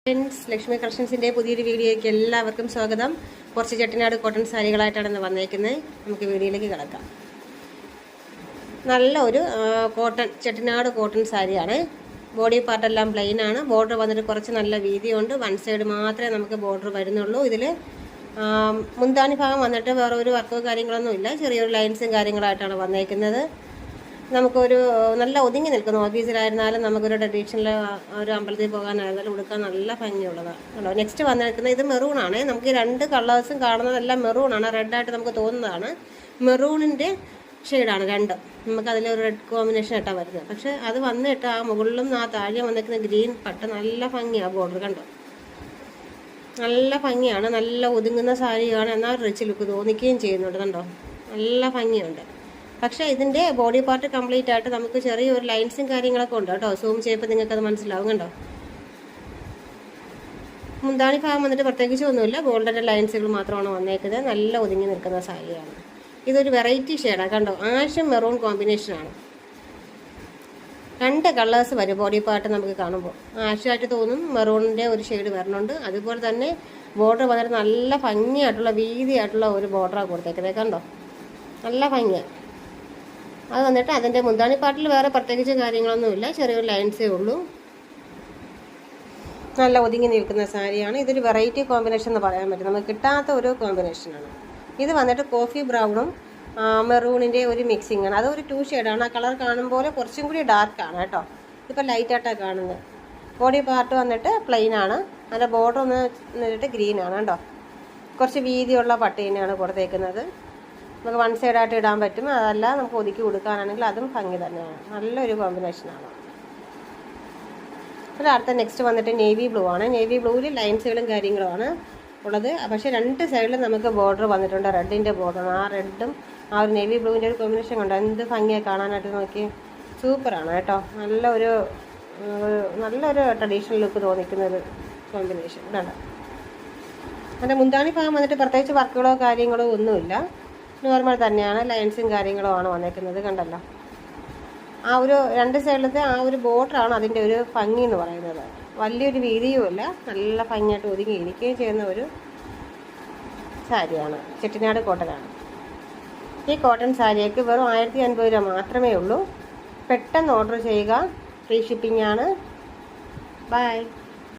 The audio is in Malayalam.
ഫ്രണ്ട്സ്, ലക്ഷ്മി കളക്ഷൻസിൻ്റെ പുതിയൊരു വീഡിയോയ്ക്ക് എല്ലാവർക്കും സ്വാഗതം. കുറച്ച് ചെട്ടിനാട് കോട്ടൺ സാരികളായിട്ടാണ് ഇന്ന് വന്നേക്കുന്നത്. നമുക്ക് വീഡിയോയിലേക്ക് കിടക്കാം. നല്ല ഒരു ചെട്ടിനാട് കോട്ടൺ സാരിയാണ്. ബോഡി പാർട്ടെല്ലാം പ്ലെയിൻ ആണ്. ബോർഡർ വന്നിട്ട് കുറച്ച് നല്ല വീതിയുണ്ട്. വൺ സൈഡ് മാത്രമേ നമുക്ക് ബോർഡർ വരുന്നുള്ളൂ. ഇതിൽ മുന്താണി ഭാഗം വന്നിട്ട് വേറെ ഒരു വർക്കോ കാര്യങ്ങളൊന്നും ഇല്ല. ചെറിയൊരു ലൈൻസും കാര്യങ്ങളായിട്ടാണ് വന്നേക്കുന്നത്. നമുക്കൊരു നല്ല ഒതുങ്ങി നിൽക്കുന്ന ഓഫീസിലായിരുന്നാലും നമുക്കൊരു ട്രഡീഷണൽ ഒരു അമ്പലത്തിൽ പോകാനായിരുന്നാലും ഉടുക്കാൻ നല്ല ഭംഗിയുള്ളതാണ് കേട്ടോ. നെക്സ്റ്റ് വന്നിരിക്കുന്നത് ഇത് മെറൂണാണ്. നമുക്ക് ഈ രണ്ട് കളേഴ്സും കാണുന്നതെല്ലാം മെറൂണാണ്. റെഡായിട്ട് നമുക്ക് തോന്നുന്നതാണ്. മെറൂണിൻ്റെ ഷെയ്ഡാണ് രണ്ട്. നമുക്കതിലൊരു റെഡ് കോമ്പിനേഷൻ ഇട്ടാണ് വരുന്നത്. പക്ഷേ അത് വന്നിട്ട് ആ മുകളിലും ആ താഴെ വന്നിരിക്കുന്ന ഗ്രീൻ പട്ട് നല്ല ഭംഗിയാണ്. ബോർഡർ കണ്ടോ, നല്ല ഭംഗിയാണ്. നല്ല ഒതുങ്ങുന്ന സാരിയാണ്. എന്നാൽ റിച്ച് ലുക്ക് തോന്നിക്കുകയും ചെയ്യുന്നുണ്ട്. കണ്ടോ, നല്ല ഭംഗിയുണ്ട്. പക്ഷേ ഇതിൻ്റെ ബോഡി പാർട്ട് കംപ്ലീറ്റ് ആയിട്ട് നമുക്ക് ചെറിയൊരു ലൈൻസും കാര്യങ്ങളൊക്കെ ഉണ്ട് കേട്ടോ. സൂം ചെയ്യുമ്പോൾ നിങ്ങൾക്കത് മനസ്സിലാവും. കണ്ടോ, മുന്താണി ഭാഗം വന്നിട്ട് പ്രത്യേകിച്ച് ഒന്നുമില്ല. ഗോൾഡൻ്റെ ലൈൻസുകൾ മാത്രമാണ് വന്നേക്കുന്നത്. നല്ല ഒതുങ്ങി നിൽക്കുന്ന സാരിയാണ്. ഇതൊരു വെറൈറ്റി ഷെയ്ഡാണ്. കണ്ടോ, ആഷും മെറൂൺ കോമ്പിനേഷനാണ്. രണ്ട് കളേഴ്സ് വരും ബോഡി പാർട്ട് നമുക്ക് കാണുമ്പോൾ. ആഷായിട്ട് തോന്നും, മെറൂണിൻ്റെ ഒരു ഷെയ്ഡ് വരണുണ്ട്. അതുപോലെ തന്നെ ബോർഡർ വന്നിട്ട് നല്ല ഭംഗിയായിട്ടുള്ള വീതിയായിട്ടുള്ള ഒരു ബോർഡറാണ് കൊടുത്തേക്കുന്നത്. കണ്ടോ, നല്ല ഭംഗിയാണ്. അത് വന്നിട്ട് അതിൻ്റെ മുന്താണി പാട്ടിൽ വേറെ പ്രത്യേകിച്ച് കാര്യങ്ങളൊന്നുമില്ല. ചെറിയൊരു ലൈൻസേ ഉള്ളൂ. നല്ല ഒതുങ്ങി നിൽക്കുന്ന സാരിയാണ്. ഇതൊരു വെറൈറ്റി കോമ്പിനേഷൻ എന്ന് പറയാൻ പറ്റും. നമുക്ക് കിട്ടാത്ത ഒരു കോമ്പിനേഷനാണ്. ഇത് വന്നിട്ട് കോഫി ബ്രൗണും മെറൂണിൻ്റെ ഒരു മിക്സിംഗ് ആണ്. അതൊരു 2 ഷെയ്ഡാണ്. ആ കളർ കാണുമ്പോൾ കുറച്ചും കൂടി ഡാർക്കാണ് കേട്ടോ. ഇതിപ്പോൾ ലൈറ്റായിട്ടാണ് കാണുന്നത്. ബോഡി പാർട്ട് വന്നിട്ട് പ്ലെയിൻ ആണ്. അതിൻ്റെ ബോർഡർ വന്നിട്ട് ഗ്രീനാണ് കേട്ടോ. കുറച്ച് വീതിയുള്ള പട്ട് തന്നെയാണ് കൊടുത്തേക്കുന്നത്. നമുക്ക് വൺ സൈഡായിട്ട് ഇടാൻ പറ്റും. അതല്ല നമുക്ക് ഒതുക്കി കൊടുക്കാനാണെങ്കിൽ അതും ഭംഗി തന്നെയാണ്. നല്ലൊരു കോമ്പിനേഷനാണ്. പിന്നെ അടുത്ത നെക്സ്റ്റ് വന്നിട്ട് നേവി ബ്ലൂ ആണ്. നേവി ബ്ലൂവിൽ ലൈൻസുകളും കാര്യങ്ങളുമാണ് ഉള്ളത്. പക്ഷേ രണ്ട് സൈഡിലും നമുക്ക് ബോർഡർ വന്നിട്ടുണ്ട്. റെഡിൻ്റെ ബോർഡർ. ആ റെഡും ആ ഒരു നേവി ബ്ലൂവിൻ്റെ ഒരു കോമ്പിനേഷൻ കൊണ്ട് എന്ത് ഭംഗിയാണ് കാണാനായിട്ട്. നോക്കി, സൂപ്പറാണ് കേട്ടോ. നല്ലൊരു ട്രഡീഷണൽ ലുക്ക് തോന്നിക്കുന്നൊരു കോമ്പിനേഷൻ ഇതാണ്. അതിൻ്റെ മുന്താണി ഭാഗം വന്നിട്ട് പ്രത്യേകിച്ച് വർക്കുകളോ കാര്യങ്ങളോ ഒന്നുമില്ല. നോർമൽ തന്നെയാണ്. ലൈൻസും കാര്യങ്ങളും ആണ് വന്നേക്കുന്നത്. കണ്ടല്ലോ, ആ ഒരു രണ്ട് സൈഡിലത്തെ ആ ഒരു ബോർഡറാണ് അതിൻ്റെ ഒരു ഭംഗി എന്ന് പറയുന്നത്. വലിയൊരു വീതിയുമില്ല. നല്ല ഭംഗിയായിട്ട് ഒതുങ്ങി ഇരിക്കുകയും ചെയ്യുന്ന ഒരു സാരിയാണ്. ചെട്ടിനാട് കോട്ടനാണ്. ഈ കോട്ടൺ സാരിയൊക്കെ വെറും 1050 രൂപ മാത്രമേ ഉള്ളൂ. പെട്ടെന്ന് ഓർഡർ ചെയ്യുക. ഫ്രീ ഷിപ്പിംഗ് ആണ്. ബൈ.